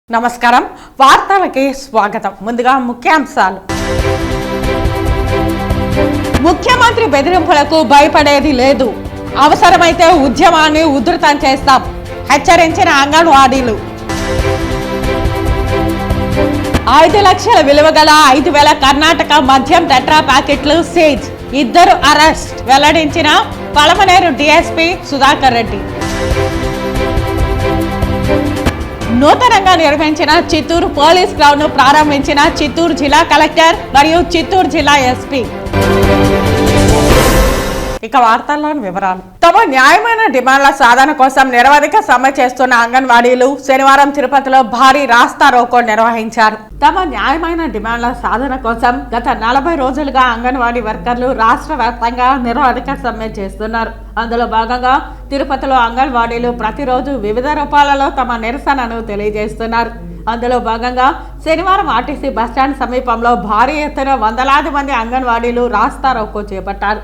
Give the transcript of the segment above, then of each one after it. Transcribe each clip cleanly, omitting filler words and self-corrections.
నమస్కారం వార్తలకి స్వాగతం ముందుగా ముఖ్యాంశాలు ముఖ్యమంత్రి బెదిరింపులకు భయపడేది లేదు అవసరమైతే ఉద్యమాన్ని ఉధృతం చేస్తాం హెచ్చరించిన అంగన్వాడీలు 5 లక్షల విలువ గల 5,000 కర్ణాటక మద్యం టెట్రా ప్యాకెట్లు సీజ్ 2 అరెస్ట్ వెల్లడించిన పలమనేరు డీఎస్పీ సుధాకర్ రెడ్డి నూతనంగా నిర్మించిన చిత్తూరు పోలీస్ గ్రౌండ్ ను ప్రారంభించిన చిత్తూరు జిల్లా కలెక్టర్ మరియు చిత్తూరు జిల్లా ఎస్పీ ఇక వార్తల్లోని వివరాలు తమ న్యాయమైన డిమాండ్ల సాధన కోసం నిరవధిక సమ్మె చేస్తున్న అంగన్వాడీలు శనివారం తిరుపతిలో భారీ రాస్తా రోకో నిర్వహించారు తమ న్యాయమైన డిమాండ్ల సాధన కోసం గత 40 రోజులుగా అంగన్వాడీ వర్కర్లు రాష్ట్ర వ్యాప్తంగా నిరవధిక సమ్మె చేస్తున్నారు అందులో భాగంగా తిరుపతిలో అంగన్వాడీలు ప్రతిరోజు వివిధ రూపాలలో తమ నిరసనను తెలియజేస్తున్నారు అందులో భాగంగా శనివారం ఆర్టీసీ బస్టాండ్ సమీపంలో భారీ ఎత్తున వందలాది మంది అంగన్వాడీలు రాస్తా రోకో చేపట్టారు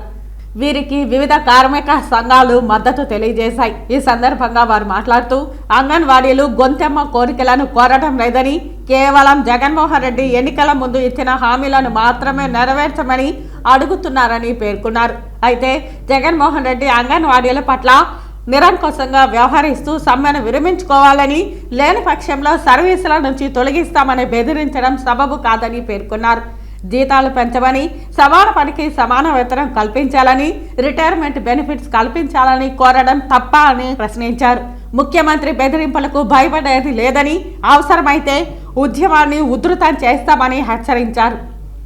వీరికి వివిధ కార్మిక సంఘాలు మద్దతు తెలియజేశాయి ఈ సందర్భంగా వారు మాట్లాడుతూ అంగన్వాడీలు గొంతెమ్మ కోరికలను కోరడం లేదని కేవలం జగన్మోహన్ రెడ్డి ఎన్నికల ముందు ఇచ్చిన హామీలను మాత్రమే నెరవేర్చమని అడుగుతున్నారని పేర్కొన్నారు అయితే జగన్మోహన్ రెడ్డి అంగన్వాడీల పట్ల నిరంకుశంగా వ్యవహరిస్తూ సమ్మెను విరమించుకోవాలని లేని పక్షంలో సర్వీసుల నుంచి తొలగిస్తామని బెదిరించడం సబబు కాదని పేర్కొన్నారు జీతాలు పెంచమని సమాన పనికి సమాన వేతనం కల్పించాలని రిటైర్మెంట్ బెనిఫిట్స్ కల్పించాలని కోరడం తప్ప అని ప్రశ్నించారు ముఖ్యమంత్రి బెదిరింపులకు భయపడేది లేదని అవసరమైతే ఉద్యమాన్ని ఉధృతం చేస్తామని హెచ్చరించారు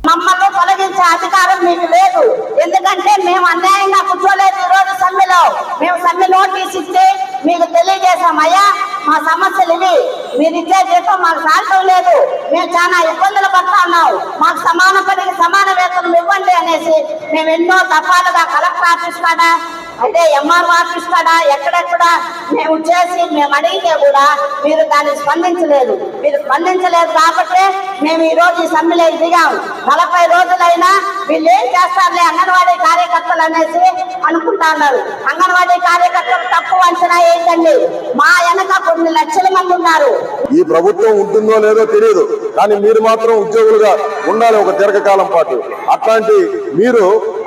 మమ్మల్ని తొలగించే అధికారం మీకు లేదు ఎందుకంటే మేము అన్యాయంగా కూర్చోలేదు ఈ రోజు సమ్మెలో మేము సమ్మె నోటీస్ ఇచ్చి మీకు తెలియజేశామయ్యా మా సమస్యలు ఇవి మీరు ఇచ్చే జీతం మాకు సాధ్యం లేదు మేము చాలా ఇబ్బందులు పడతా ఉన్నాం మాకు సమాన పనికి సమాన వేతనం ఇవ్వండి అనేసి మేము ఎన్నో దఫాలుగా కలెక్టర్ ఆఫీస్ కాడ అంటే ఎంఆర్ఓ ఆఫీస్ కాడ ఎక్కడెక్కడ మేము చేసి మేము అడిగితే కూడా మీరు దాన్ని స్పందించలేదు కాబట్టి మేము ఈ రోజు ఈ సమ్మెలో దిగాం 40 రోజులైనా వీళ్ళు ఏం చేస్తారులే అంగన్వాడీ కార్యకర్తలు అనేసి అనుకుంటా ఉన్నారు అంగన్వాడీ కార్యకర్తలు తక్కువ అంచనా ఏంటండి మా వెనక కొన్ని లక్షల మంది ఉన్నారు ఈ ప్రభుత్వం ఉంటుందో లేదో తెలియదు కానీ మీరు మాత్రం ఉద్యోగులుగా ఉండాలి ఒక దీర్ఘకాలం పాటు అట్లాంటి మీరు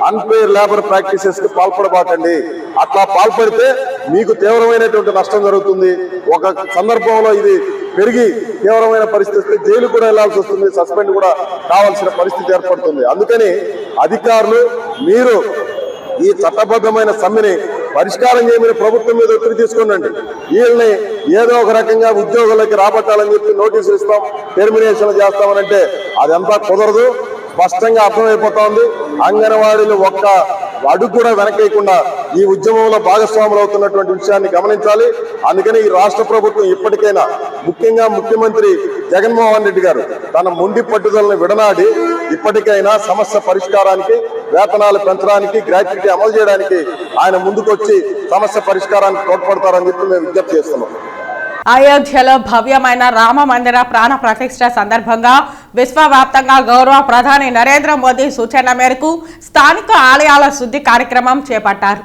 అన్ఫెయిర్ లేబర్ ప్రాక్టీసెస్ కి పాల్పడబాకండి అట్లా పాల్పడితే మీకు తీవ్రమైనటువంటి నష్టం జరుగుతుంది ఒక సందర్భంలో ఇది పెరిగి తీవ్రమైన పరిస్థితి జైలు కూడా వెళ్లాల్సి వస్తుంది సస్పెండ్ కూడా కావాల్సిన పరిస్థితి ఏర్పడుతుంది అందుకని అధికారులు మీరు ఈ చట్టబద్ధమైన సమ్మెని పరిష్కారం చేయమని ప్రభుత్వం మీద ఒత్తిడి తీసుకునండి వీళ్ళని ఏదో ఒక రకంగా ఉద్యోగులకి రాబట్టాలని చెప్పి నోటీసులు ఇస్తాం టెర్మినేషన్ చేస్తామనంటే అదంతా కుదరదు స్పష్టంగా అర్థమైపోతా ఉంది అంగన్వాడీలు ఒక్క అడుగు కూడా వెనకేయకుండా ఈ ఉద్యమంలో భాగస్వాములు అవుతున్నటువంటి విషయాన్ని గమనించాలి అందుకని ఈ రాష్ట్ర ప్రభుత్వం ఇప్పటికైనా ముఖ్యంగా ముఖ్యమంత్రి జగన్మోహన్ రెడ్డి గారు తన మొండి పట్టుదలను విడనాడి ఇప్పటికైనా సమస్య పరిష్కారానికి వేతనాలు పెంచడానికి గ్రాట్యుటీ అమలు చేయడానికి ఆయన ముందుకొచ్చి సమస్య పరిష్కారానికి తోడ్పడతారని చెప్పి మేము విజ్ఞప్తి చేస్తున్నాం అయోధ్యలో భవ్యమైన రామ మందిర ప్రాణ ప్రతిష్ఠ సందర్భంగా విశ్వవ్యాప్తంగా గౌరవ ప్రధాని నరేంద్ర మోదీ సూచన మేరకు స్థానిక ఆలయాల శుద్ధి కార్యక్రమం చేపట్టారు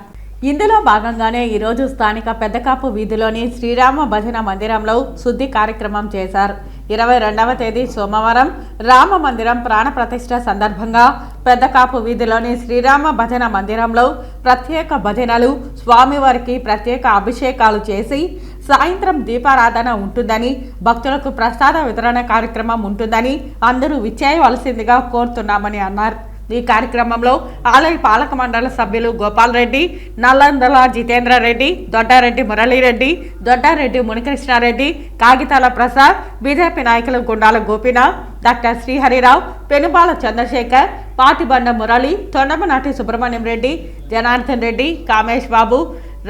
ఇందులో భాగంగానే ఈరోజు స్థానిక పెద్దకాపు వీధిలోని శ్రీరామ భజన మందిరంలో శుద్ధి కార్యక్రమం చేశారు 22వ తేదీ సోమవారం రామ మందిరం ప్రాణ ప్రతిష్ఠ సందర్భంగా పెద్దకాపు వీధిలోని శ్రీరామ భజన మందిరంలో ప్రత్యేక భజనలు స్వామివారికి ప్రత్యేక అభిషేకాలు చేసి సాయంత్రం దీపారాధన ఉంటుందని భక్తులకు ప్రసాద వితరణ కార్యక్రమం ఉంటుందని అందరూ విచ్చేయవలసిందిగా కోరుతున్నామని అన్నారు ఈ కార్యక్రమంలో ఆలయ పాలక మండలి సభ్యులు గోపాల్ రెడ్డి నల్లందల జితేంద్ర రెడ్డి దొడ్డారెడ్డి మురళీరెడ్డి దొడ్డారెడ్డి మునికృష్ణారెడ్డి కాగితాల ప్రసాద్ బీజేపీ నాయకులు గుండాల గోపీనాథ్ డాక్టర్ శ్రీహరిరావు పెనుబాల చంద్రశేఖర్ పాటిబండ మురళి తొండమనాటి సుబ్రహ్మణ్యం రెడ్డి జనార్దన్ రెడ్డి కామేష్ బాబు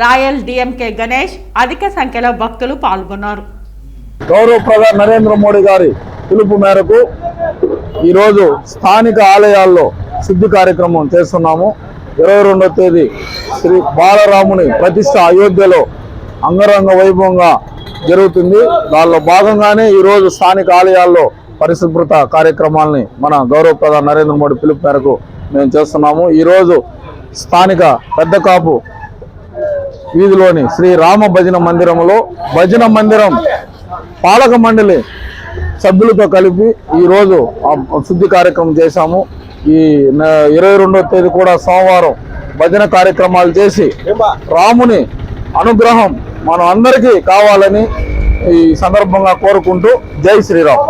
రాయల్ డిఎంకే గణేష్ అధిక సంఖ్యలో భక్తులు పాల్గొన్నారు గౌరవ ప్రధాని నరేంద్ర మోడీ గారి పిలుపు మేరకు ఈరోజు స్థానిక ఆలయాల్లో శుద్ధి కార్యక్రమం చేస్తున్నాము 22వ తేదీ శ్రీ బాలరాముని ప్రతిష్ట అయోధ్యలో అంగరంగ వైభవంగా జరుగుతుంది దానిలో భాగంగానే ఈరోజు స్థానిక ఆలయాల్లో పరిశుభ్రత కార్యక్రమాలని మన గౌరవ ప్రధాని నరేంద్ర మోడీ పిలుపు మేరకు మేము చేస్తున్నాము ఈరోజు స్థానిక పెద్దకాపు వీధిలోని శ్రీ రామ భజన మందిరంలో భజన మందిరం పాలక మండలి సభ్యులతో కలిపి ఈరోజు శుద్ధి కార్యక్రమం చేశాము. ఈ 22వ తేదీ కూడా సోమవారం భజన కార్యక్రమాలు చేసి రాముని అనుగ్రహం మనం అందరికీ కావాలని ఈ సందర్భంగా కోరుకుంటూ జై శ్రీరామ్.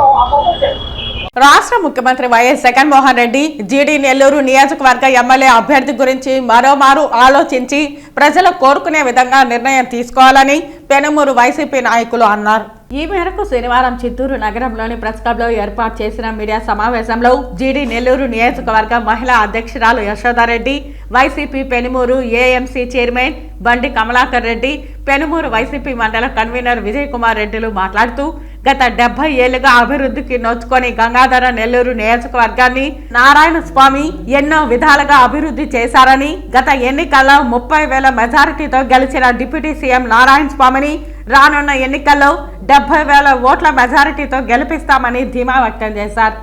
రాష్ట్ర ముఖ్యమంత్రి వైఎస్ జగన్మోహన్ రెడ్డి జీడీ నెల్లూరు నియోజకవర్గ ఎమ్మెల్యే అభ్యర్థి గురించి మరోమారు ఆలోచించి ప్రజలు కోరుకునే విధంగా నిర్ణయం తీసుకోవాలని పెనుమూరు వైసీపీ నాయకులు అన్నారు. ఈ మేరకు శనివారం చిత్తూరు నగరంలోని ప్రెస్ క్లబ్ లో ఏర్పాటు చేసిన మీడియా సమావేశంలో జీడీ నెల్లూరు నియోజకవర్గ మహిళా అధ్యక్షురాలు Yashoda Reddy, YCP Penumuru AMC chairman బండి కమలాకర్ రెడ్డి, పెనుమూరు వైసీపీ మండల కన్వీనర్ విజయ్ కుమార్ రెడ్డిలు మాట్లాడుతూ గత 70 ఏళ్లుగా అభివృద్ధికి నోచుకొని గంగాధర నెల్లూరు నియోజకవర్గాన్ని నారాయణ స్వామి ఎన్నో విధాలుగా అభివృద్ధి చేశారని, గత ఎన్నికల్లో 30,000 మెజారిటీతో గెలిచిన డిప్యూటీ సీఎం నారాయణ స్వామిని రానున్న ఎన్నికల్లో 70,000 ఓట్ల మెజారిటీతో గెలిపిస్తామని ధీమా వ్యక్తం చేశారు.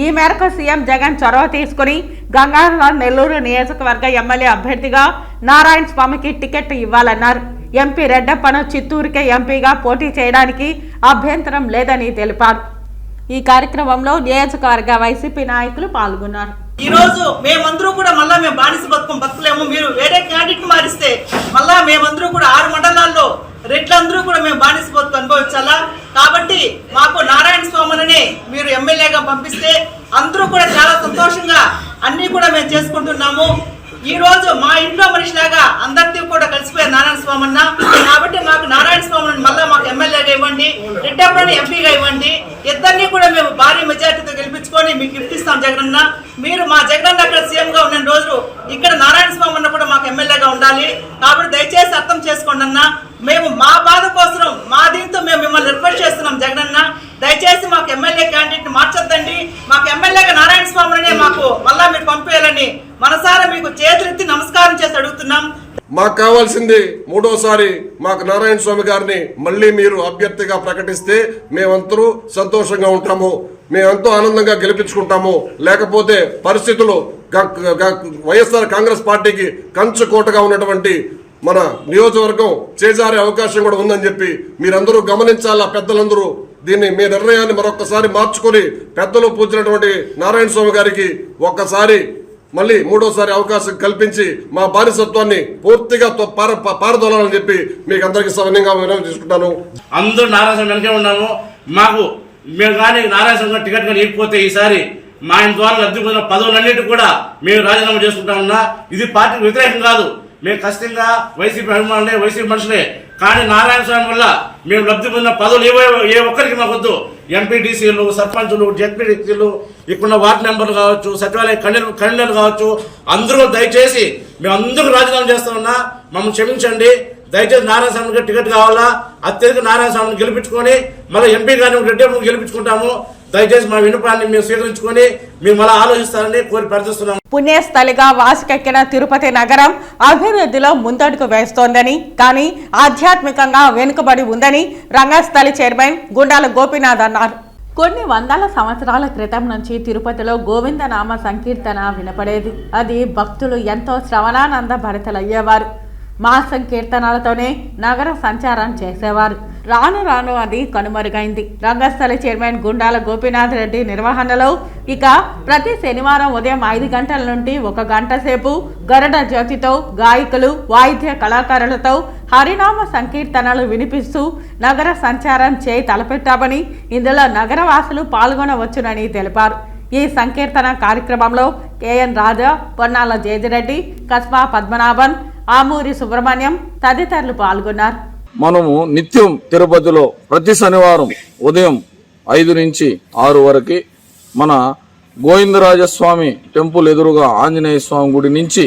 ఈ మేరకు సీఎం జగన్ చొరవ తీసుకుని గంగాధర నెల్లూరు నియోజకవర్గ ఎమ్మెల్యే అభ్యర్థిగా నారాయణ స్వామికి టికెట్ ఇవ్వాలన్నారు. ఎంపీ రెడ్డప్పను చిత్తూరుకే ఎంపీగా పోటీ చేయడానికి అభ్యంతరం లేదని తెలిపారు. ఈ కార్యక్రమంలో నియోజకవర్గ వైసీపీ నాయకులు పాల్గొన్నారు. ఈ రోజు మేమందరూ కూడా మళ్ళా మేము బానిస బతుకులేము. మీరు వేరే క్యాండిడేట్ మారిస్తే మళ్ళా మేమందరూ కూడా 6 మండలాల్లో రెడ్లందరూ కూడా మేము బానిస బతుకు అనుభవించాలా. కాబట్టి మాకు నారాయణ స్వామిని మీరు ఎమ్మెల్యేగా పంపిస్తే అందరూ కూడా చాలా సంతోషంగా అన్ని కూడా మేము చేసుకుంటున్నాము. ఈ రోజు మా ఇంట్లో మనిషిలాగా అందరితో కూడా కలిసిపోయారు నారాయణ స్వామి అన్న. కాబట్టి మాకు నారాయణ స్వామిని మళ్ళా మాకు ఎమ్మెల్యేగా ఇవ్వండి, రెడ్డప్పని ఎంపీగా ఇవ్వండి. ఇద్దరిని కూడా మేము భారీ మెజార్టీతో గెలిపించుకొని మీకు ఇప్పిస్తాం జగనన్న. మీరు మా జగనన్న అక్కడ సీఎం గా ఉన్న రోజు ఇక్కడ నారాయణ స్వామి అన్న కూడా మాకు ఎమ్మెల్యేగా ఉండాలి. కాబట్టి దయచేసి అర్థం చేసుకోండి అన్న. మేము మా బాధ కోసం మా దీంతో మేము మిమ్మల్ని రిక్వెస్ట్ చేస్తున్నాం జగనన్న, దయచేసి మాకు ఎమ్మెల్యే క్యాండిడేట్ మార్చొద్దండి. మాకు ఎమ్మెల్యేగా నారాయణ స్వామినే మాకు మళ్ళా మీరు పంపేయాలని మనసారా మీకు చేతులెత్తి నమస్కారం చేసి అడుగుతున్నాం. మాకు కావాల్సింది 3వసారి మాకు నారాయణ స్వామి గారిని మళ్ళీ మీరు అభ్యర్థిగా ప్రకటిస్తే మేమందరూ సంతోషంగా ఉంటాము, మేమెంతో ఆనందంగా గెలిపించుకుంటాము. లేకపోతే పరిస్థితులు వైఎస్ఆర్ కాంగ్రెస్ పార్టీకి కంచుకోటగా ఉన్నటువంటి మన నియోజకవర్గం చేజారే అవకాశం కూడా ఉందని చెప్పి మీరందరూ గమనించాలా. పెద్దలందరూ దీన్ని మీ నిర్ణయాన్ని మరొకసారి మార్చుకొని పెద్దలు పూజినటువంటి నారాయణ స్వామి గారికి ఒక్కసారి మళ్ళీ 3వసారి అవకాశం కల్పించి మా బానిసత్వాన్ని పూర్తిగా పారదోలాలని చెప్పి మీకు అందరికీ సవినయంగా వినతి తీసుకుంటాను. అందరూ నారాయణ స్వామి వెనకే ఉన్నాము. మాకు మేము కానీ నారాయణ స్వామి టికెట్ కానీ ఇవ్వకపోతే ఈసారి మా ఇంటి ద్వారా లబ్ధి పొందిన పదవులన్నిటి కూడా మేము రాజీనామా చేసుకుంటా ఉన్నా. ఇది పార్టీకి వ్యతిరేకం కాదు. మేము ఖచ్చితంగా వైసీపీ అభిమానులే, వైసీపీ మనుషులే. కానీ నారాయణ స్వామి వల్ల మేము లబ్ధి పొందిన పదవులు ఏ ఒక్కరికి మాకు వద్దు. ఎంపీటీసీలు, సర్పంచులు, జెడ్పీటీసీలు, ఇక్కడున్న వార్డు మెంబర్లు కావచ్చు, సచివాలయ కన్వీనర్లు కావచ్చు, అందరూ దయచేసి మేము అందరూ రాజీనామా చేస్తా ఉన్నా. మమ్మల్ని క్షమించండి. దయచేసి నారాయణ స్వామికి టికెట్ కావాలా, అత్యధిక నారాయణ స్వామిని గెలిపించుకొని మళ్ళీ ఎంపీ గారిని రెడ్డి గెలిపించుకుంటాము. దయచేసి మా విన్నపాన్ని మేము స్వీకరించుకొని మీరు మళ్ళీ ఆలోచిస్తారని కోరి ప్రార్థిస్తున్నాము. పుణ్యస్థలిగా వాసికెక్కిన తిరుపతి నగరం అభివృద్ధిలో ముందడుగు వేస్తోందని, కానీ ఆధ్యాత్మికంగా వెనుకబడి ఉందని రంగస్థలి చైర్మన్ గుండాల గోపీనాథ్ అన్నారు. కొన్ని వందల సంవత్సరాల క్రితం నుంచి తిరుపతిలో గోవిందనామ సంకీర్తన వినపడేది. అది భక్తులు ఎంతో శ్రవణానంద భరితలయ్యేవారు. మా సంకీర్తనలతోనే నగర సంచారం చేసేవారు. రాను రాను అది కనుమరుగైంది. రంగస్థలి చైర్మన్ గుండాల గోపీనాథ్ రెడ్డి నిర్వహణలో ఇక ప్రతి శనివారం ఉదయం 5 గంటల నుండి 1 గంట సేపు గరుడ జ్యోతితో గాయకులు, వాయిద్య కళాకారులతో హరినామ సంకీర్తనలు వినిపిస్తూ నగర సంచారం చేయి తలపెట్టామని, ఇందులో నగరవాసులు పాల్గొనవచ్చునని తెలిపారు. ఈ సంకీర్తన కార్యక్రమంలో కేఎన్ రాజా, పొన్నాల జయజిరెడ్డి, కస్బా పద్మనాభన్, ఆమూరి సుబ్రహ్మణ్యం తదితరులు పాల్గొన్నారు. మనము నిత్యం తిరుపతిలో ప్రతి శనివారం ఉదయం 5 నుంచి 6 వరకు మన గోవిందరాజస్వామి టెంపుల్ ఎదురుగా ఆంజనేయ స్వామి గుడి నుంచి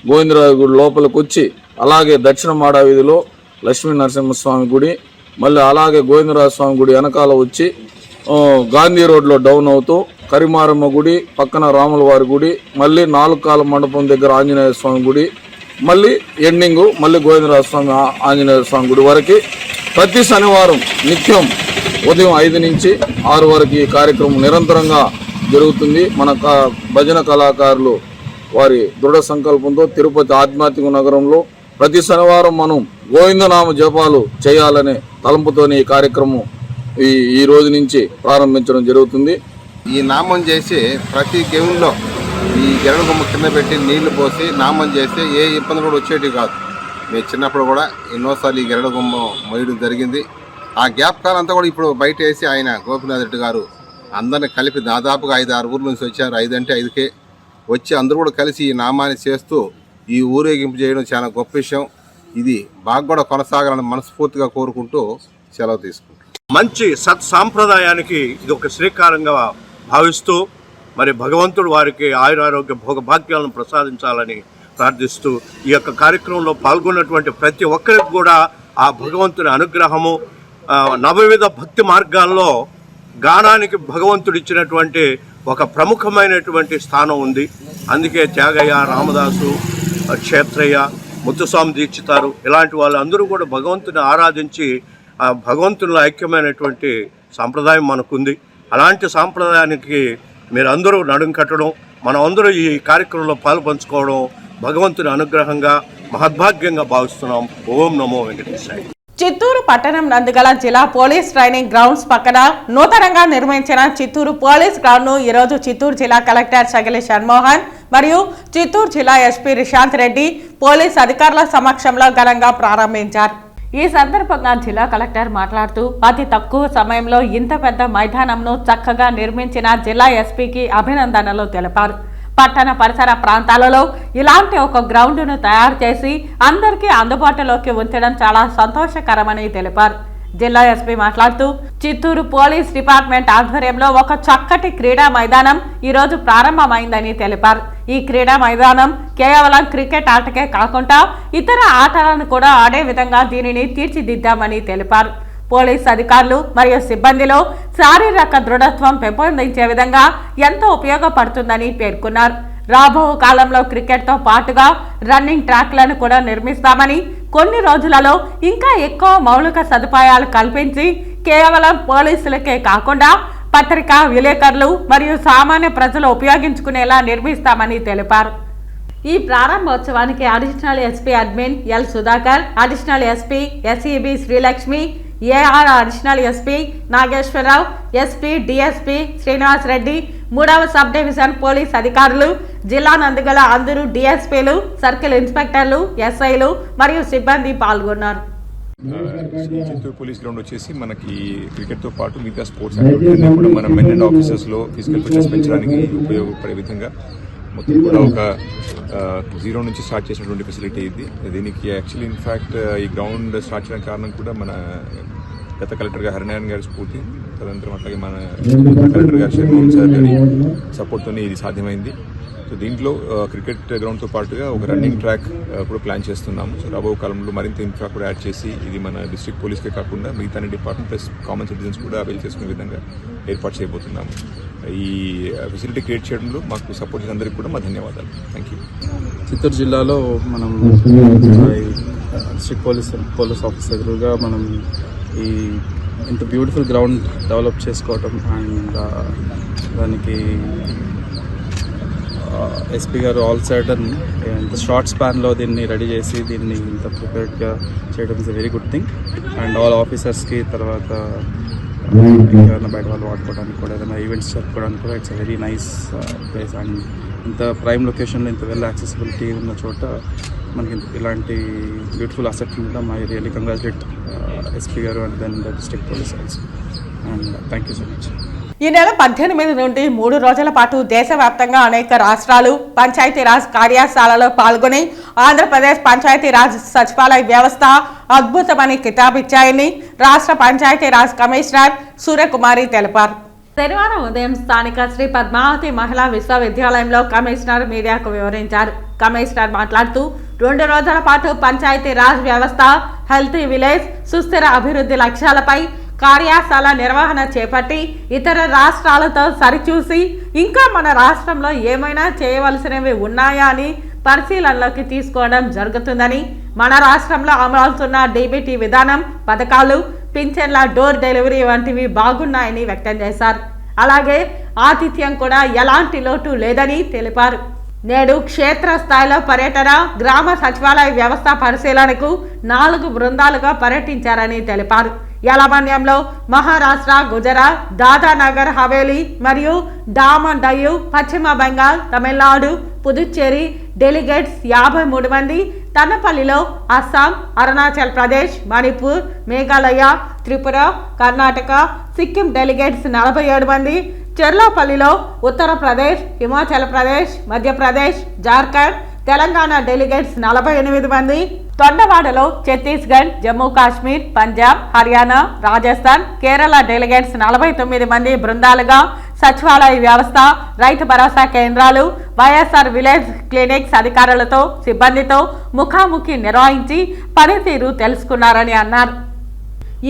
గోవిందరాజ గుడి లోపలికి వచ్చి, అలాగే దక్షిణ మాడా వీధిలో లక్ష్మీ నరసింహస్వామి గుడి, మళ్ళీ అలాగే గోవిందరాజ స్వామి గుడి వెనకాల వచ్చి గాంధీ రోడ్లో డౌన్ అవుతూ కరిమారమ్మ గుడి పక్కన రాములవారి గుడి, మళ్ళీ 4 కాల మండపం దగ్గర ఆంజనేయ స్వామి గుడి, మళ్ళీ ఎండింగ్ మళ్ళీ గోవిందరాజ స్వామి ఆంజనేయ స్వామి గుడి వరకు ప్రతి శనివారం నిత్యం ఉదయం 5 నుంచి 6 వరకు ఈ కార్యక్రమం నిరంతరంగా జరుగుతుంది. మన భజన కళాకారులు వారి దృఢ సంకల్పంతో తిరుపతి ఆధ్యాత్మిక నగరంలో ప్రతి శనివారం మనం గోవిందనామ జపాలు చేయాలనే తలంపుతోనే ఈ కార్యక్రమం ఈ రోజు నుంచి ప్రారంభించడం జరుగుతుంది. ఈ నామం చేసి ప్రతి గేమ్లో ఈ గెరడు బొమ్మ కింద పెట్టి నీళ్లు పోసి నామం చేస్తే ఏ ఇబ్బందులు కూడా వచ్చేటివి కాదు. మేము చిన్నప్పుడు కూడా ఎన్నోసార్లు ఈ గెరడు బొమ్మ మోయడం జరిగింది. ఆ జ్ఞాపకాలు అంతా కూడా ఇప్పుడు బయట వేసి ఆయన గోపినాథ్ రెడ్డి గారు అందరిని కలిపి దాదాపుగా 5-6 ఊర్ల నుంచి వచ్చారు. 5 అంటే 5కే వచ్చి అందరూ కూడా కలిసి ఈ నామాన్ని చేస్తూ ఈ ఊరేగింపు చేయడం చాలా గొప్ప విషయం. ఇది బాగా కూడా కొనసాగాలని మనస్ఫూర్తిగా కోరుకుంటూ సెలవు తీసుకుంటాం. మంచి సత్సాంప్రదాయానికి ఇది ఒక శ్రీకారంగా భావిస్తూ మరి భగవంతుడు వారికి ఆయురారోగ్య భోగభాగ్యాలను ప్రసాదించాలని ప్రార్థిస్తూ ఈ యొక్క కార్యక్రమంలో పాల్గొన్నటువంటి ప్రతి ఒక్కరికి కూడా ఆ భగవంతుని అనుగ్రహము నవవిధ భక్తి మార్గాల్లో గానానికి భగవంతుడు ఇచ్చినటువంటి ఒక ప్రముఖమైనటువంటి స్థానం ఉంది. అందుకే త్యాగయ్య, రామదాసు, క్షేత్రయ్య, ముత్తుస్వామి దీక్షితారు ఇలాంటి వాళ్ళందరూ కూడా భగవంతుని ఆరాధించి ఆ భగవంతునిలో ఐక్యమైనటువంటి సాంప్రదాయం మనకుంది. అలాంటి సాంప్రదాయానికి మీరందరూ నడుం కట్టడం, మనం అందరూ ఈ కార్యక్రమంలో పాల్పంచుకోవడం భగవంతుని అనుగ్రహంగా మహద్భాగ్యంగా భావిస్తున్నాం. ఓం నమో వెంకటేశాయ. చిత్తూరు పట్టణం నందుగల జిల్లా పోలీస్ ట్రైనింగ్ గ్రౌండ్స్ పక్కన నూతనంగా నిర్మించిన చిత్తూరు పోలీస్ గ్రౌండ్ ను ఈరోజు చిత్తూరు జిల్లా కలెక్టర్ సగలి షణ్మోహన్ మరియు చిత్తూరు జిల్లా ఎస్పీ రిశాంత్ రెడ్డి పోలీస్ అధికారుల సమక్షంలో ఘనంగా ప్రారంభించారు. ఈ సందర్భంగా జిల్లా కలెక్టర్ మాట్లాడుతూ అతి తక్కువ సమయంలో ఇంత పెద్ద మైదానంను చక్కగా నిర్మించిన జిల్లా ఎస్పీకి అభినందనలు తెలిపారు. పట్టణ పరిసర ప్రాంతాలలో ఇలాంటి ఒక గ్రౌండ్ను తయారు చేసి అందరికీ అందుబాటులోకి ఉంచడం చాలా సంతోషకరమని తెలిపారు. జిల్లా ఎస్పీ మాట్లాడుతూ చిత్తూరు పోలీస్ డిపార్ట్మెంట్ ఆధ్వర్యంలో ఒక చక్కటి క్రీడా మైదానం ఈరోజు ప్రారంభమైందని తెలిపారు. ఈ క్రీడా మైదానం కేవలం క్రికెట్ ఆటకే కాకుండా ఇతర ఆటలను కూడా ఆడే విధంగా దీనిని తీర్చిదిద్దామని తెలిపారు. పోలీస్ అధికారులు మరియు సిబ్బందిలో శారీరక దృఢత్వం పెంపొందించే విధంగా ఎంతో ఉపయోగపడుతుందని పేర్కొన్నారు. రాబో కాలంలో క్రికెట్తో పాటుగా రన్నింగ్ ట్రాక్లను కూడా నిర్మిస్తామని, కొన్ని రోజులలో ఇంకా ఎక్కువ మౌలిక సదుపాయాలు కల్పించి కేవలం పోలీసులకే కాకుండా పత్రికా విలేకరులు మరియు సామాన్య ప్రజలు ఉపయోగించుకునేలా నిర్మిస్తామని తెలిపారు. ఈ ప్రారంభోత్సవానికి additional SP admin L Sudhakar, additional SP SEB Srilakshmi, AR additional SP Nageswara Rao, SP DSP Srinivas Reddy, 3వ సబ్ డివిజన్ పోలీస్ అధికారులు, జిల్లా నందుగల అందరూ డిఎస్పీలు, సర్కిల్ ఇన్స్పెక్టర్లు, ఎస్ఐలు మరియు సిబ్బంది పాల్గొన్నారు. చిత్తూరు పోలీస్ గ్రౌండ్ వచ్చేసి మనకి క్రికెట్తో పాటు మిగతా స్పోర్ట్స్ యాక్టివిటీని కూడా మన మెన్ అండ్ ఆఫీసర్స్లో ఫిజికల్ ఫిట్నెస్ పెంచడానికి ఉపయోగపడే విధంగా మొత్తం కూడా ఒక 0 నుంచి స్టార్ట్ చేసినటువంటి ఫెసిలిటీ ఇది. దీనికి యాక్చువల్లీ ఇన్ఫ్యాక్ట్ ఈ గ్రౌండ్ స్టార్ట్ చేయడానికి కారణం కూడా మన గత కలెక్టర్ గారు హరినారాయణ గారి స్ఫూర్తి, తదనంతరం అట్లాగే మన కలెక్టర్ గారు షణ్మోహన్ సార్ గారి సపోర్ట్తోనే ఇది సాధ్యమైంది. సో దీంట్లో క్రికెట్ గ్రౌండ్తో పాటుగా ఒక రన్నింగ్ ట్రాక్ కూడా ప్లాన్ చేస్తున్నాము. సో రాబో కాలంలో మరింత ఇన్ఫ్రా కూడా యాడ్ చేసి ఇది మన డిస్ట్రిక్ట్ పోలీస్కే కాకుండా మిగతా డిపార్ట్మెంట్ ప్లస్ కామన్ సిటిజన్స్ కూడా అవైల్ చేసుకునే విధంగా ఏర్పాటు చేయబోతున్నాము. ఈ ఫెసిలిటీ క్రియేట్ చేయడంలో మాకు సపోర్ట్ చేసిన అందరికీ కూడా మా ధన్యవాదాలు. Thank you. చిత్తూరు జిల్లాలో మనం డిస్ట్రిక్ట్ పోలీస్ ఆఫీసర్గా మనం ఈ ఇంత బ్యూటిఫుల్ గ్రౌండ్ డెవలప్ చేసుకోవటం అండ్ దానికి ఎస్పీ గారు ఆల్ సైడన్ ఇంత షార్ట్ స్పాన్లో దీన్ని రెడీ చేసి దీన్ని ఇంత ప్రిపేర్డ్గా చేయడం is a very good thing. And all ఆఫీసర్స్కి తర్వాత ఇంకేమైనా బయట వాళ్ళు వాడుకోవడానికి కూడా ఏదైనా ఈవెంట్స్ జరుపుకోవడానికి కూడా it's very nice place. And ఇంత ప్రైమ్ లొకేషన్లో ఇంత వెల్ యాక్సెసిబిలిటీ ఉన్న చోట మనకి ఇలాంటి బ్యూటిఫుల్ అసెట్ ఉండడం ఐ రియల్లీ కంగ్రాచులేట్ ఎస్పీ గారు and then the district police also. And thank you so much. ఈ నెల 18 నుండి 3 రోజుల పాటు దేశవ్యాప్తంగా అనేక రాష్ట్రాలు పంచాయతీరాజ్ కార్యశాలలో పాల్గొని ఆంధ్రప్రదేశ్ పంచాయతీరాజ్ సచివాలయ వ్యవస్థ అద్భుతమని కితాబిచ్చాయని రాష్ట్ర పంచాయతీరాజ్ కమిషనర్ సూర్యకుమారి తెలిపారు. శనివారం ఉదయం స్థానిక శ్రీ పద్మావతి మహిళా విశ్వవిద్యాలయంలో కమిషనర్ మీడియాకు వివరించారు. కమిషనర్ మాట్లాడుతూ 2 రోజుల పాటు పంచాయతీరాజ్ వ్యవస్థ, హెల్తీ విలేజ్, సుస్థిర అభివృద్ధి లక్ష్యాలపై కార్యశాల నిర్వహణ చేపట్టి ఇతర రాష్ట్రాలతో సరిచూసి ఇంకా మన రాష్ట్రంలో ఏమైనా చేయవలసినవి ఉన్నాయా అని పరిశీలనలోకి తీసుకోవడం జరుగుతుందని, మన రాష్ట్రంలో అమలవుతున్న డీబీటీ విధానం, పథకాలు, పింఛన్ల డోర్ డెలివరీ వంటివి బాగున్నాయని వ్యక్తం చేశారు. అలాగే ఆతిథ్యం కూడా ఎలాంటి లోటు లేదని తెలిపారు. నేడు క్షేత్రస్థాయిలో పర్యటన, గ్రామ సచివాలయ వ్యవస్థ పరిశీలనకు 4 బృందాలుగా పర్యటించారని తెలిపారు. యలమన్యంలో మహారాష్ట్ర, గుజరాత్, దాదానగర్ హవేలీ మరియు డామన్ డయ్యు, పశ్చిమ బెంగాల్, తమిళనాడు, పుదుచ్చేరి డెలిగేట్స్ 53 మంది, తన్నపల్లిలో అస్సాం, అరుణాచల్ ప్రదేశ్, మణిపూర్, మేఘాలయ, త్రిపుర, కర్ణాటక, సిక్కిం డెలిగేట్స్ 47 మంది, చెర్లోపల్లిలో ఉత్తరప్రదేశ్, హిమాచల్ ప్రదేశ్, మధ్యప్రదేశ్, జార్ఖండ్, తెలంగాణ డెలిగేట్స్ 48 మంది, తొండవాడలో ఛత్తీస్గఢ్, జమ్మూ కాశ్మీర్, పంజాబ్, హర్యానా, రాజస్థాన్, కేరళ డెలిగేట్స్ 49 మంది బృందాలుగా సచివాలయ వ్యవస్థ, రైతు భరోసా కేంద్రాలు, వైఎస్ఆర్ విలేజ్ క్లినిక్స్ అధికారులతో, సిబ్బందితో ముఖాముఖి నిర్వహించి పనితీరు తెలుసుకున్నారని అన్నారు.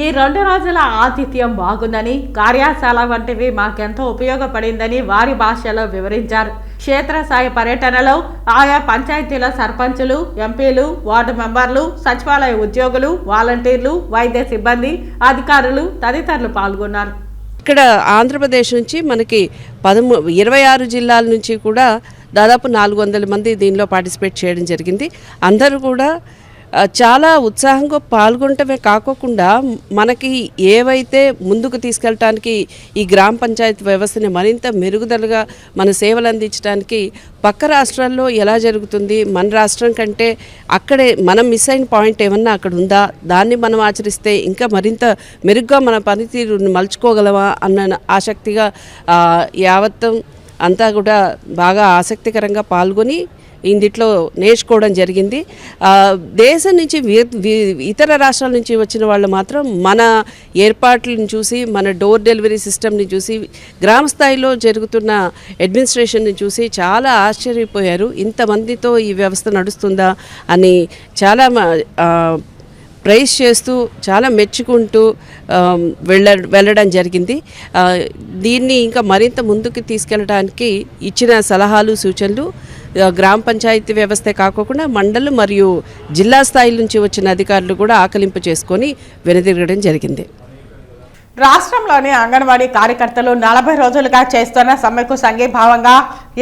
ఈ 2 రోజుల ఆతిథ్యం బాగుందని, కార్యశాల వంటివి మాకెంతో ఉపయోగపడిందని వారి భాషలో వివరించారు. క్షేత్రస్థాయి పర్యటనలో ఆయా పంచాయతీల సర్పంచులు, ఎంపీలు, వార్డు మెంబర్లు, సచివాలయ ఉద్యోగులు, వాలంటీర్లు, వైద్య సిబ్బంది, అధికారులు తదితరులు పాల్గొన్నారు. ఇక్కడ ఆంధ్రప్రదేశ్ నుంచి మనకి 26 జిల్లాల నుంచి కూడా దాదాపు 400 మంది దీనిలో పార్టిసిపేట్ చేయడం జరిగింది. అందరూ కూడా చాలా ఉత్సాహంగా పాల్గొనటమే కాకుండా మనకి ఏవైతే ముందుకు తీసుకెళ్ళటానికి ఈ గ్రామ పంచాయతీ వ్యవస్థని మరింత మెరుగుదలగా మన సేవలు అందించడానికి పక్క రాష్ట్రాల్లో ఎలా జరుగుతుంది, మన రాష్ట్రం కంటే అక్కడే మనం మిస్ అయిన పాయింట్ ఏమన్నా అక్కడ ఉందా, దాన్ని మనం ఆచరిస్తే ఇంకా మరింత మెరుగ్గా మన పనితీరుని మలుచుకోగలమా అన్న ఆసక్తిగా యావత్తం అంతా కూడా బాగా ఆసక్తికరంగా పాల్గొని ఇందులో నేర్చుకోవడం జరిగింది. దేశం నుంచి ఇతర రాష్ట్రాల నుంచి వచ్చిన వాళ్ళు మాత్రం మన ఏర్పాట్లను చూసి, మన డోర్ డెలివరీ సిస్టమ్ని చూసి, గ్రామ స్థాయిలో జరుగుతున్న అడ్మినిస్ట్రేషన్ని చూసి చాలా ఆశ్చర్యపోయారు. ఇంతమందితో ఈ వ్యవస్థ నడుస్తుందా అని చాలా ప్రైజ్ చేస్తూ, చాలా మెచ్చుకుంటూ వెళ్ళడం జరిగింది. దీన్ని ఇంకా మరింత ముందుకు తీసుకెళ్ళడానికి ఇచ్చిన సలహాలు, సూచనలు గ్రామ పంచాయతీ వ్యవస్థే కాకుండా మండలం మరియు జిల్లా స్థాయి నుంచి వచ్చిన అధికారులు కూడా ఆకలింపు చేసుకొని వెనుదిరగడం జరిగింది. రాష్ట్రంలోని అంగన్వాడీ కార్యకర్తలు 40 రోజులుగా చేస్తున్న సమ్మెకు సంఘీభావంగా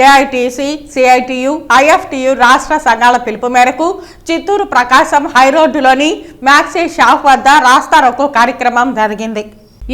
ఏఐటీసీ, సిఐటియు, ఐఎఫ్టియు రాష్ట్ర సంఘాల పిలుపు మేరకు చిత్తూరు ప్రకాశం హైరోడ్డులోని మ్యాక్సీ షాప్ వద్ద రాస్తారోకో కార్యక్రమం జరిగింది.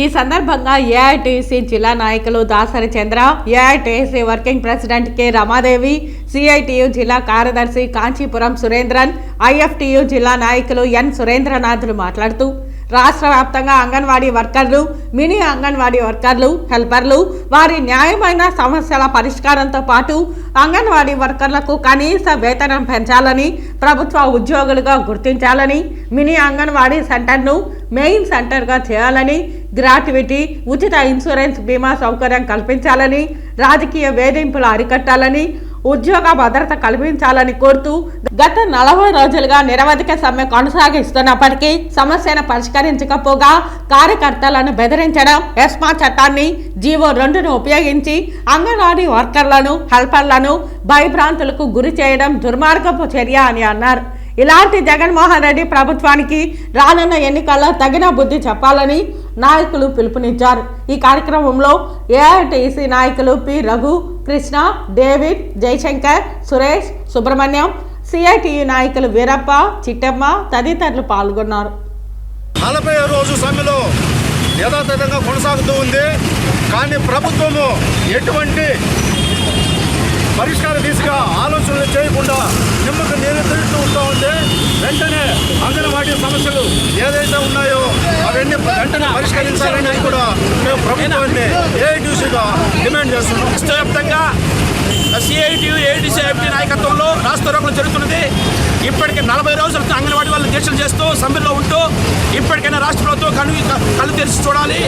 ఈ సందర్భంగా ఏఐటీసీ జిల్లా నాయకులు Dasari Chandra, AITC working president K Ramadevi, CITU జిల్లా కార్యదర్శి కాంచీపురం సురేంద్రన్, ఐఎఫ్టియు జిల్లా నాయకులు ఎన్ సురేంద్రనాథులు మాట్లాడుతూ రాష్ట్ర వ్యాప్తంగా అంగన్వాడీ వర్కర్లు, మినీ అంగన్వాడీ వర్కర్లు, హెల్పర్లు వారి న్యాయమైన సమస్యల పరిష్కారంతో పాటు అంగన్వాడీ వర్కర్లకు కనీస వేతనం పెంచాలని, ప్రభుత్వ ఉద్యోగులుగా గుర్తించాలని, మినీ అంగన్వాడీ సెంటర్ను మెయిన్ సెంటర్గా చేయాలని, గ్రాట్యుటీ, ఉచిత ఇన్సూరెన్స్ బీమా సౌకర్యం కల్పించాలని, రాజకీయ వేధింపులు అరికట్టాలని, ఉద్యోగ భద్రత కల్పించాలని కోరుతూ గత 40 రోజులుగా నిరవధిక సమ్మె కొనసాగిస్తున్నప్పటికీ సమస్యను పరిష్కరించకపోగా కార్యకర్తలను బెదిరించడం, ఎస్మా చట్టాన్ని జీవో 2ను ఉపయోగించి అంగన్వాడీ వర్కర్లను, హెల్పర్లను భయభ్రాంతులకు గురి చేయడం దుర్మార్గపు చర్య అని అన్నారు. ఇలాంటి జగన్మోహన్ రెడ్డి ప్రభుత్వానికి రానున్న ఎన్నికల్లో తగిన బుద్ధి చెప్పాలని నాయకులు పిలుపునిచ్చారు. ఈ కార్యక్రమంలో ఏఐటీసీ నాయకులు P Raghu, Krishna, David, Jayashankar, Suresh, Subrahmanyam, CITU నాయకులు వీరప్ప, చిట్టమ్మ తదితరులు పాల్గొన్నారు. 40వ రోజు సమ్మెలో యథాతథంగా కొనసాగుతూ ఉంది. కానీ ప్రభుత్వము ఎటువంటి పరిష్కార దిశగా ఆలోచనలు చేయకుండా నిమ్మకు నీరు తిరుగుతూ ఉంటూ ఉంది. వెంటనే అంగన్వాడీ సమస్యలు ఏదైతే ఉన్నాయో అవన్నీ వెంటనే పరిష్కరించాలని కూడా మేము ప్రభుత్వాన్ని ఏఐటీసీగా డిమాండ్ చేస్తున్నాం. రాష్ట్ర వ్యాప్తంగా సిఐటియు, ఏఐటీసీ, ఐఎఫ్టీ నాయకత్వంలో రాస్తారోకోలు జరుగుతున్నది. ఇప్పటికే 40 రోజులు అంగన్వాడీ వాళ్ళు దీక్షలు చేస్తూ సమ్మెలో ఉంటూ ఇప్పటికైనా రాష్ట్ర ప్రభుత్వం కళ్ళు తెరిచి చూడాలి.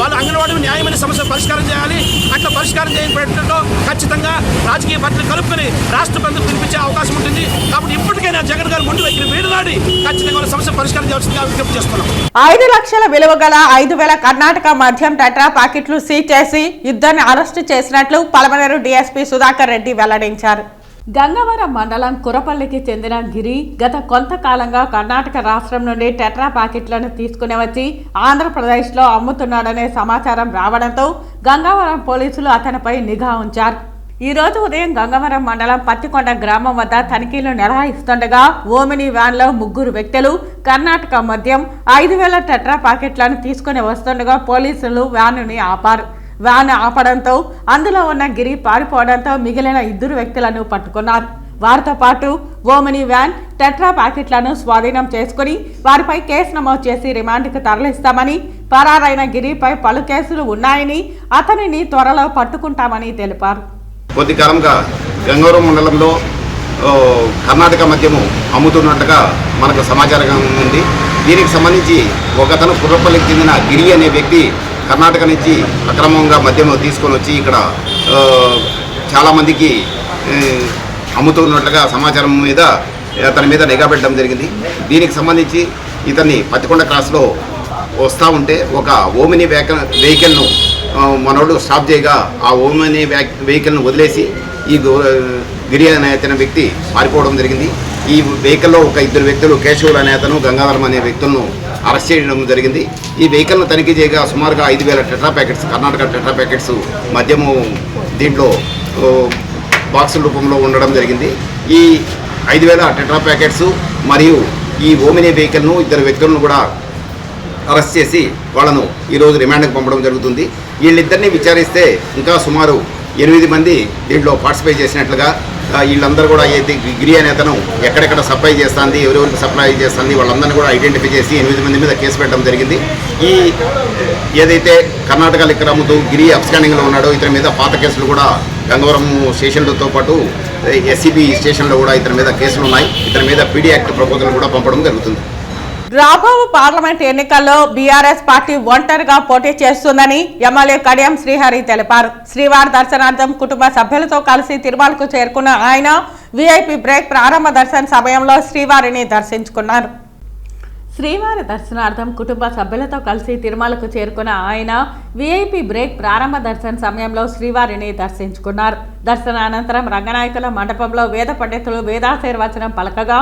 వాళ్ళు అంగన్వాడీ న్యాయమైన సమస్యలు పరిష్కారం చేయాలి. అట్లా పరిష్కారం చేయబడటంలో ఖచ్చితంగా రాజకీయ పార్టీలు కలుపుకొని రాష్ట్ర ప్రభుత్వం పిలిపించే అవకాశం ఉంటుంది. కాబట్టి ఇప్పటికైనా జగన్ గారు ముందు వైఖరి వీడనాడి ఖచ్చితంగా సమస్య పరిష్కారం చేయాల్సిందిగా విజ్ఞప్తి చేస్తున్నాం. 5 లక్షల విలువ గల 5,000 కర్ణాటక మద్యం టెట్రా ప్యాకెట్లు సీజ్ చేసి ఇద్దరిని అరెస్టు చేసినట్లు పలమనేరు డీఎస్పీ సుధాకర్ రెడ్డి వెల్లడించారు. గంగవరం మండలం కురపల్లికి చెందిన గిరి గత కొంతకాలంగా కర్ణాటక రాష్ట్రం నుండి టెట్రా ప్యాకెట్లను తీసుకుని వచ్చి ఆంధ్రప్రదేశ్లో అమ్ముతున్నాడనే సమాచారం రావడంతో గంగవరం పోలీసులు అతనిపై నిఘా ఉంచారు. ఈ రోజు ఉదయం గంగవరం మండలం పత్తికొండ గ్రామం వద్ద తనిఖీలు నిర్వహిస్తుండగా ఓమిని వ్యాన్లో 3 వ్యక్తులు కర్ణాటక మద్యం 5,000 టెట్రా ప్యాకెట్లను తీసుకుని వస్తుండగా పోలీసులు వ్యానుని ఆపారు. వ్యాన్ ఆపడంతో అందులో ఉన్న గిరి పారిపోవడంతో మిగిలిన 2 వ్యక్తులను పట్టుకున్నారు. వారితో పాటు ఓమిని వ్యాన్ టెట్రా ప్యాకెట్లను స్వాధీనం చేసుకుని వారిపై కేసు నమోదు చేసి రిమాండ్కు తరలిస్తామని, పరారైన గిరిపై పలు కేసులు ఉన్నాయని అతనిని త్వరలో పట్టుకుంటామని తెలిపారు. కొద్ది కాలంగా గంగవరం మండలంలో కర్ణాటక మద్యము అమ్ముతున్నట్టుగా మనకు సమాచారం ఉంది. దీనికి సంబంధించి ఒకతను కుర్రపల్లికి చెందిన గిరి అనే వ్యక్తి కర్ణాటక నుంచి అక్రమంగా మద్యము తీసుకొని వచ్చి ఇక్కడ చాలామందికి అమ్ముతున్నట్లుగా సమాచారం మీద అతని మీద నిఘా పెట్టడం జరిగింది. దీనికి సంబంధించి ఇతన్ని పత్తికొండ క్రాస్లో వస్తూ ఉంటే ఒక ఓమిని వెహికల్ను మనోడు స్టాప్ చేయగా ఆ ఓమిని వెహికల్ను వదిలేసి ఈ గిరి అనే అతని వ్యక్తి పారిపోవడం జరిగింది. ఈ వెహికల్లో ఒక 2 వ్యక్తులు కేశవులు అనే అతను, గంగాధరం అనే వ్యక్తులను అరెస్ట్ చేయడం జరిగింది. ఈ వెహికల్ను తనిఖీ చేయగా సుమారుగా 5,000 tetra packets Karnataka tetra packets మద్యము దీంట్లో బాక్సుల రూపంలో ఉండడం జరిగింది. ఈ 5,000 టెట్రా ప్యాకెట్స్ మరియు ఈ ఓమిని వెహికల్ను 2 వ్యక్తులను కూడా అరెస్ట్ చేసి వాళ్ళను ఈరోజు రిమాండ్కి పంపడం జరుగుతుంది. వీళ్ళిద్దరిని విచారిస్తే ఇంకా సుమారు 8 మంది దీంట్లో పార్టిసిపేట్ చేసినట్లుగా, వీళ్ళందరూ కూడా గిరి అనే అతను ఎక్కడెక్కడ సప్లై చేస్తుంది, ఎవరెవరికి సప్లై చేస్తుంది వాళ్ళందరినీ కూడా ఐడెంటిఫై చేసి 8 మంది మీద కేసు పెట్టడం జరిగింది. ఈ ఏదైతే కర్ణాటక లిక్కర్ అమ్ముతూ గిరి అబ్స్కాండింగ్లో ఉన్నాడో ఇతని మీద పాత కేసులు కూడా గంగవరం స్టేషన్లతో పాటు ఎస్సీబీ స్టేషన్లో కూడా ఇతని మీద కేసులు ఉన్నాయి. ఇతని మీద పీడీ యాక్ట్ ప్రపోజల్ కూడా పంపడం జరుగుతుంది. రాబో పార్లమెంట్ ఎన్నికల్లో బీఆర్ఎస్ పార్టీ ఒంటరిగా పోటీ చేస్తుందని ఎమ్మెల్యే కడియం శ్రీహరి తెలిపారు. శ్రీవారి దర్శనార్థం కుటుంబ సభ్యులతో కలిసి తిరుమలకు చేరుకున్న ఆయన వీఐపీ బ్రేక్ ప్రారంభ దర్శన సమయంలో శ్రీవారిని దర్శించుకున్నారు. శ్రీవారి దర్శనార్థం కుటుంబ సభ్యులతో కలిసి తిరుమలకు చేరుకున్న ఆయన వీఐపీ బ్రేక్ ప్రారంభ దర్శన సమయంలో శ్రీవారిని దర్శించుకున్నారు. దర్శనానంతరం రంగనాయకుల మండపంలో వేద పండితులు వేదాశీర్వచనం పలకగా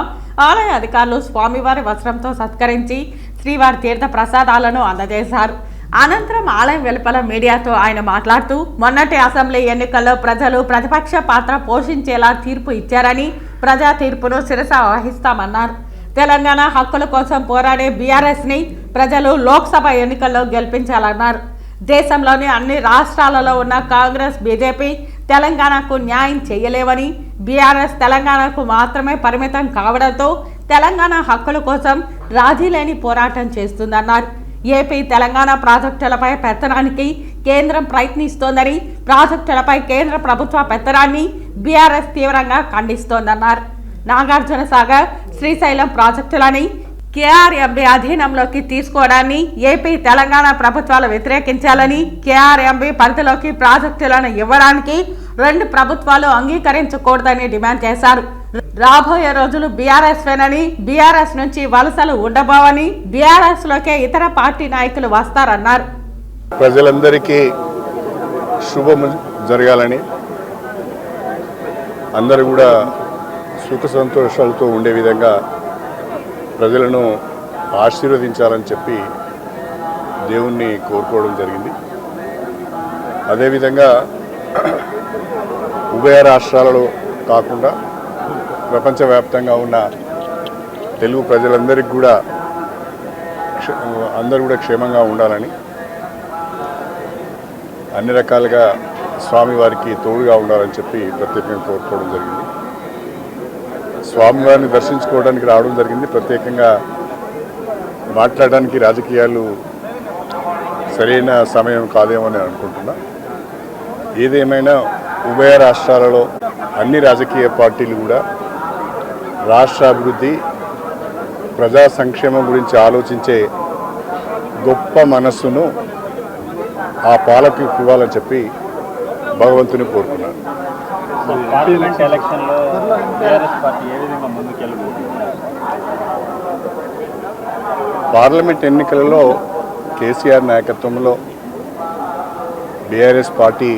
ఆలయ అధికారులు స్వామివారి వస్త్రంతో సత్కరించి శ్రీవారి తీర్థ ప్రసాదాలను అందజేశారు. అనంతరం ఆలయం వెలుపల మీడియాతో ఆయన మాట్లాడుతూ మొన్నటి అసెంబ్లీ ఎన్నికల్లో ప్రజలు ప్రతిపక్ష పాత్ర పోషించేలా తీర్పు ఇచ్చారని ప్రజా తీర్పును శిరస వహిస్తామన్నారు. తెలంగాణ హక్కుల కోసం పోరాడే బీఆర్ఎస్ని ప్రజలు లోక్సభ ఎన్నికల్లో గెలిపించాలన్నారు. దేశంలోని అన్ని రాష్ట్రాలలో ఉన్న కాంగ్రెస్, బీజేపీ తెలంగాణకు న్యాయం చేయలేవని, బీఆర్ఎస్ తెలంగాణకు మాత్రమే పరిమితం కావడంతో తెలంగాణ హక్కుల కోసం రాజీ లేని పోరాటం చేస్తుందన్నారు. ఏపీ తెలంగాణ ప్రాజెక్టులపై పెత్తనానికి కేంద్రం ప్రయత్నిస్తోందని, ప్రాజెక్టులపై కేంద్ర ప్రభుత్వ పెత్తనాన్ని బీఆర్ఎస్ తీవ్రంగా ఖండిస్తోందన్నారు. నాగార్జున సాగర్, శ్రీశైలం ప్రాజెక్టులని కేఆర్ఎంబీ అధీనంలోకి తీసుకోవడాన్ని ఏపీ తెలంగాణ ప్రభుత్వాలు వ్యతిరేకించాలని, కేఆర్ఎంబీ పరిధిలోకి ప్రాజెక్టులను ఇవ్వడానికి 2 ప్రభుత్వాలు అంగీకరించకూడదని డిమాండ్ చేశారు. రాబోయే రోజులు బీఆర్ఎస్వేనని, బీఆర్ఎస్ నుంచి వలసలు ఉండబోవని, బీఆర్ఎస్ లోకే ఇతర పార్టీ నాయకులు వస్తారన్నారు. ప్రజలందరికీ శుభం జరగాలని, అందరూ కూడా సుఖ సంతోషాలతో ఉండే విధంగా ప్రజలను ఆశీర్వదించాలని చెప్పి దేవుణ్ణి కోరుకోవడం జరిగింది. అదేవిధంగా ఉభయ రాష్ట్రాలలో కాకుండా ప్రపంచవ్యాప్తంగా ఉన్న తెలుగు ప్రజలందరికీ కూడా అందరూ కూడా క్షేమంగా ఉండాలని, అన్ని రకాలుగా స్వామివారికి తోడుగా ఉండాలని చెప్పి ప్రత్యేకంగా కోరుకోవడం జరిగింది. స్వామివారిని దర్శించుకోవడానికి రావడం జరిగింది. ప్రత్యేకంగా మాట్లాడడానికి రాజకీయాలు సరైన సమయం కాదేమో అని అనుకుంటున్నా. ఏదేమైనా ఉభయ రాష్ట్రాలలో అన్ని రాజకీయ పార్టీలు కూడా రాష్ట్ర అభివృద్ధి, ప్రజా సంక్షేమం గురించి ఆలోచించే గొప్ప మనస్సును ఆ పాలకులకు ఇవ్వాలని చెప్పి భగవంతుని కోరుకున్నాను. పార్లమెంట్ ఎలక్షన్లో బీఆర్ఎస్ పార్టీ ఏ విధంగా ముందుకెళ్ళబోతుంది? పార్లమెంట్ ఎన్నికలలో కేసీఆర్ నాయకత్వంలో బీఆర్ఎస్ పార్టీ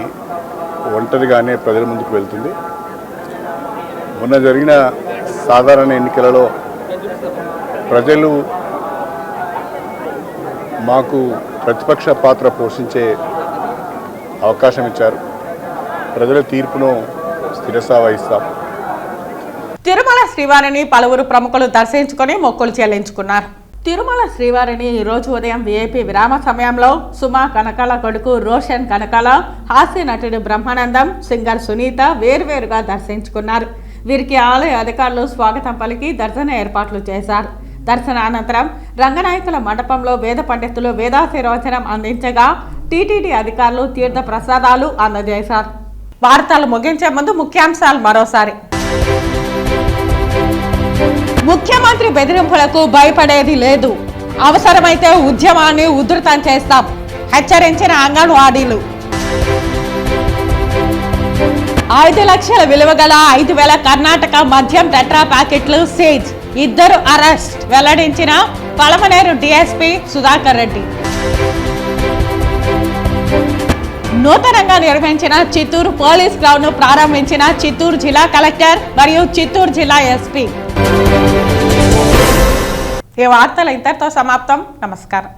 ఒంటరిగానే ప్రజల ముందుకు వెళ్తుంది. మొన్న జరిగిన సాధారణ ఎన్నికలలో ప్రజలు మాకు ప్రతిపక్ష పాత్ర పోషించే అవకాశం ఇచ్చారు. ప్రజల తీర్పును స్థిరసా వహిస్తాం. తిరుమల శ్రీవారిని పలువురు ప్రముఖులు దర్శించుకొని మొక్కులు చెల్లించుకున్నారు. తిరుమల శ్రీవారిని ఈ రోజు ఉదయం విఐపి విరామ సమయంలో సుమా కనకాల కొడుకు రోషన్ కనకాల, హాస్య నటుడు బ్రహ్మానందం, సింగర్ సునీత వేర్వేరుగా దర్శించుకున్నారు. వీరికి ఆలయ అధికారులు స్వాగతం పలికి దర్శన ఏర్పాట్లు చేశారు. దర్శనానంతరం రంగనాయకుల మండపంలో వేద పండితులు వేదాశీర్వచనం అందించగా టీటీడీ అధికారులు తీర్థ ప్రసాదాలు అందజేశారు. వార్తలు ముగించే ముందు ముఖ్యాంశాలు మరోసారి. ముఖ్యమంత్రి బెదిరింపులకు భయపడేది లేదు, అవసరమైతే ఉద్యమాన్ని ఉధృతం చేస్తాం, హెచ్చరించిన అంగన్వాడీలు. 5 లక్షల విలువ గల 5,000 కర్ణాటక మద్యం టెట్రా ప్యాకెట్లు సీజ్, 2 అరెస్ట్, వెల్లడించిన పలమనేరు డీఎస్పీ సుధాకర్ రెడ్డి. నూతనంగా నిర్మించిన చిత్తూరు పోలీస్ గ్రౌండ్ ను ప్రారంభించిన చిత్తూరు జిల్లా కలెక్టర్ మరియు చిత్తూరు జిల్లా ఎస్పీ. ఈ వార్తలు ఇంతటితో సమాప్తం. నమస్కారం.